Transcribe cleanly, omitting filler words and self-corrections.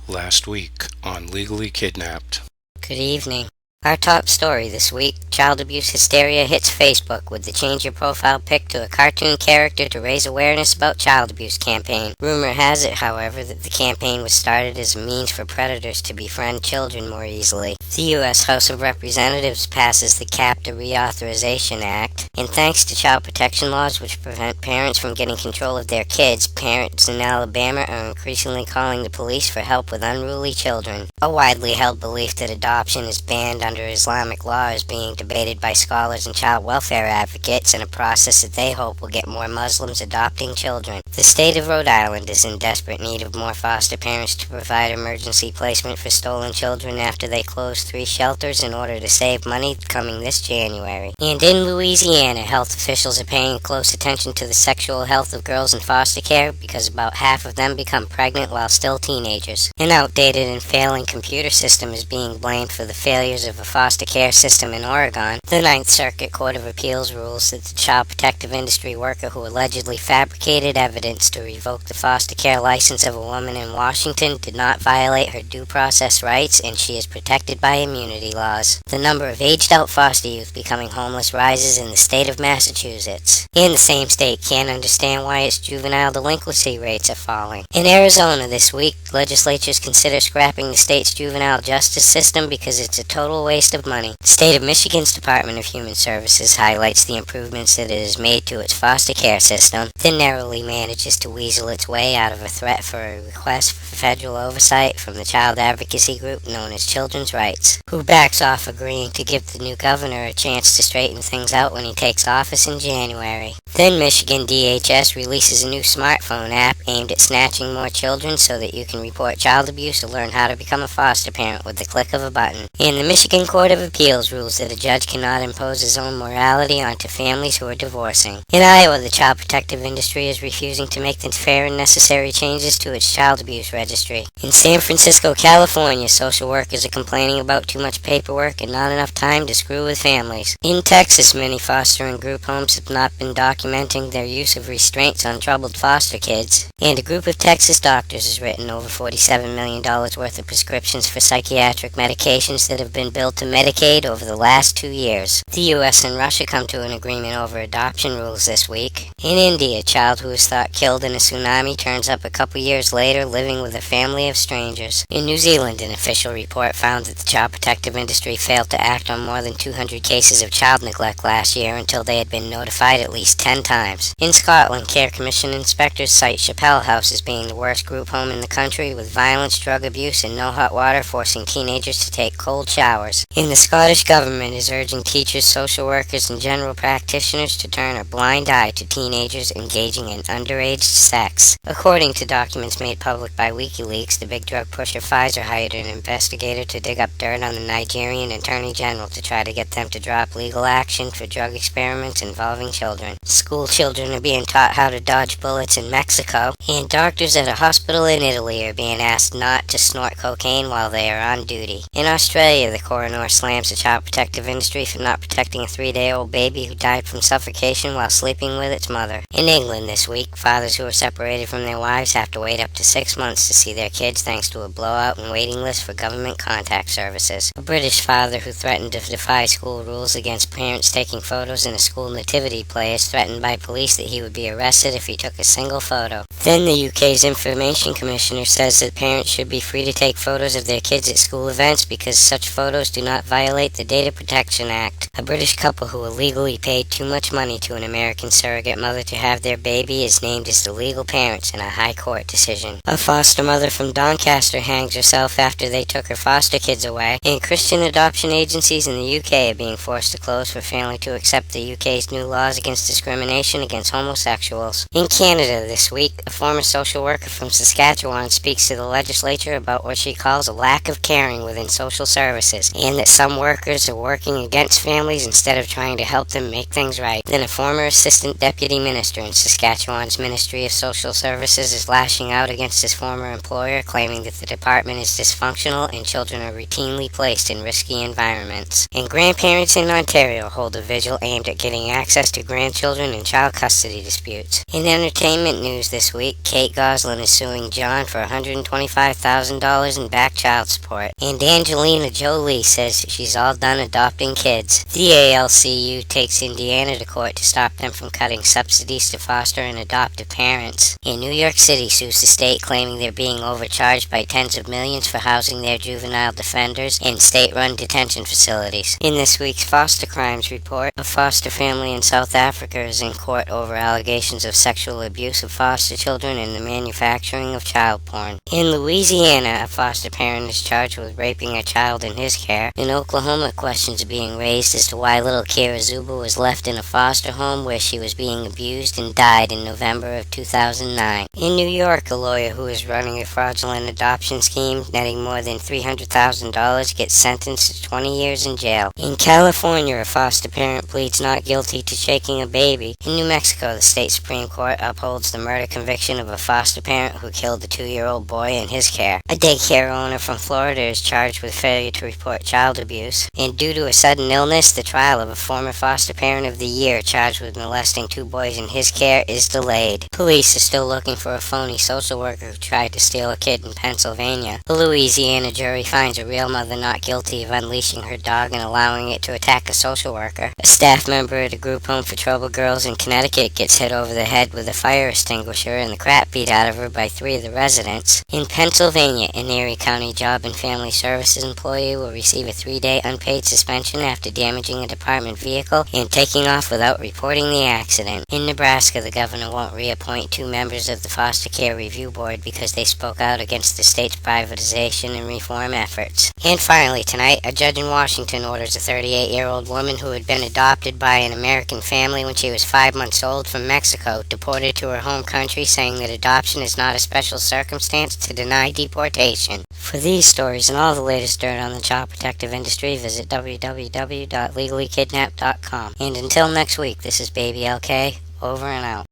last week on Legally Kidnapped. Good evening. Our top story this week, child abuse hysteria hits Facebook with the change your profile pic to a cartoon character to raise awareness about child abuse campaign. Rumor has it, however, that the campaign was started as a means for predators to befriend children more easily. The U.S. House of Representatives passes the CAPTA Reauthorization Act, and thanks to child protection laws which prevent parents from getting control of their kids, parents in Alabama are increasingly calling the police for help with unruly children. A widely held belief that adoption is banned under Islamic law is being debated by scholars and child welfare advocates in a process that they hope will get more Muslims adopting children. The state of Rhode Island is in desperate need of more foster parents to provide emergency placement for stolen children after they closed 3 shelters in order to save money coming this January. And in Louisiana, health officials are paying close attention to the sexual health of girls in foster care because about half of them become pregnant while still teenagers. An outdated and failing computer system is being blamed for the failures of a foster care system in Oregon. The Ninth Circuit Court of Appeals rules that the child protective industry worker who allegedly fabricated evidence to revoke the foster care license of a woman in Washington did not violate her due process rights, and she is protected by immunity laws. The number of aged-out foster youth becoming homeless rises in the state of Massachusetts. And the same state can't understand why its juvenile delinquency rates are falling. In Arizona this week, legislatures consider scrapping the state's juvenile justice system because it's a total waste of money. The state of Michigan's Department of Human Services highlights the improvements that it has made to its foster care system, then narrowly manages to weasel its way out of a threat for a request for federal oversight from the child advocacy group known as Children's Rights, who backs off agreeing to give the new governor a chance to straighten things out when he takes office in January. Then Michigan DHS releases a new smartphone app aimed at snatching more children so that you can report child abuse or learn how to become a foster parent with the click of a button. And the Michigan Court of Appeals rules that a judge cannot impose his own morality onto families who are divorcing. In Iowa, the child protective industry is refusing to make the fair and necessary changes to its child abuse registry. In San Francisco, California, social workers are complaining about too much paperwork and not enough time to screw with families. In Texas, many foster and group homes have not been documenting their use of restraints on troubled foster kids. And a group of Texas doctors has written over $47 million worth of prescriptions for psychiatric medications that have been billed to Medicaid over the last 2 years. The U.S. and Russia come to an agreement over adoption rules this week. In India, a child who was thought killed in a tsunami turns up a couple years later living with a family of strangers. In New Zealand, an official report found that the child protective industry failed to act on more than 200 cases of child neglect last year until they had been notified at least 10 times. In Scotland, Care Commission inspectors cite Chappell House as being the worst group home in the country, with violence, drug abuse, and no hot water forcing teenagers to take cold showers. And the Scottish government is urging teachers, social workers, and general practitioners to turn a blind eye to teenagers engaging in underage sex. According to documents made public by WikiLeaks, the big drug pusher Pfizer hired an investigator to dig up dirt on the Nigerian Attorney General to try to get them to drop legal action for drug experiments involving children. School children are being taught how to dodge bullets in Mexico, and doctors at a hospital in Italy are being asked not to snort cocaine while they are on duty. In Australia, the coroner slams the child protective industry for not protecting a 3-day-old baby who died from suffocation while sleeping with its mother. In England this week, fathers who are separated from their wives have to wait up to 6 months to see their kids thanks to a blowout and waiting list for government contact services. A British father who threatened to defy school rules against parents taking photos in a school nativity play is threatened by police that he would be arrested if he took a single photo. Then the UK's Information Commissioner says that parents should be free to take photos of their kids at school events because such photos do not violate the Data Protection Act. A British couple who illegally paid too much money to an American surrogate mother to have their baby is named as the legal parents in a high court decision. A foster mother from Doncaster hangs herself after they took her foster kids away, and Christian adoption agencies in the UK are being forced to close for failing to accept the UK's new laws against discrimination against homosexuals. In Canada this week, a former social worker from Saskatchewan speaks to the legislature about what she calls a lack of caring within social services, and that some workers are working against families instead of trying to help them make things right. Then a former assistant deputy minister in Saskatchewan's Ministry of Social Services is lashing out against his former employer, claiming that the department is dysfunctional and children are routinely placed in risky environments. And grandparents in Ontario hold a vigil aimed at getting access to grandchildren in child custody disputes. In entertainment news this week, Kate Gosselin is suing John for $125,000 in back child support. And Angelina Jolie says she's all done adopting kids. The ALCU takes Indiana to court to stop them from cutting subsidies to foster and adoptive parents. And New York City sues the state, claiming they're being overcharged by tens of millions for housing their juvenile defenders in state-run detention facilities. In this week's Foster Crimes Report, a foster family in South Africa is in court over allegations of sexual abuse of foster children and the manufacturing of child porn. In Louisiana, a foster parent is charged with raping a child in his care. In Oklahoma, questions are being raised as to why little Kira Zuba was left in a foster home where she was being abused and died in November of 2009. In New York, a lawyer who is running a fraudulent adoption scheme netting more than $300,000 gets sentenced to 20 years in jail. In California, a foster parent pleads not guilty to shaking a baby. In New Mexico, the state Supreme Court upholds the murder conviction of a foster parent who killed a 2-year-old boy in his care. A daycare owner from Florida is charged with failure to report child abuse. And due to a sudden illness, the trial of a former foster parent of the year charged with molesting 2 boys in his care is delayed. Police are still looking for a phony social worker who tried to steal a kid in Pennsylvania. The Louisiana jury finds a real mother not guilty of unleashing her dog and allowing it to attack a social worker. A staff member at a group home for troubled girls in Connecticut gets hit over the head with a fire extinguisher and the crap beat out of her by 3 of the residents. In Pennsylvania, an Erie County Job and Family Services employee will receive a 3-day unpaid suspension after damaging a department vehicle and taking off without reporting the accident. In Nebraska, the governor won't reappoint 2 members of the Foster Care Review Board because they spoke out against the state's privatization and reform efforts. And finally, tonight, a judge in Washington orders a 38-year-old woman who had been adopted by an American family when she was 5 months old from Mexico deported to her home country, saying that adoption is not a special circumstance to deny deportation. For these stories and all the latest dirt on the child protective industry, visit www.legallykidnapped.com. And until next week, this is Baby LK, over and out.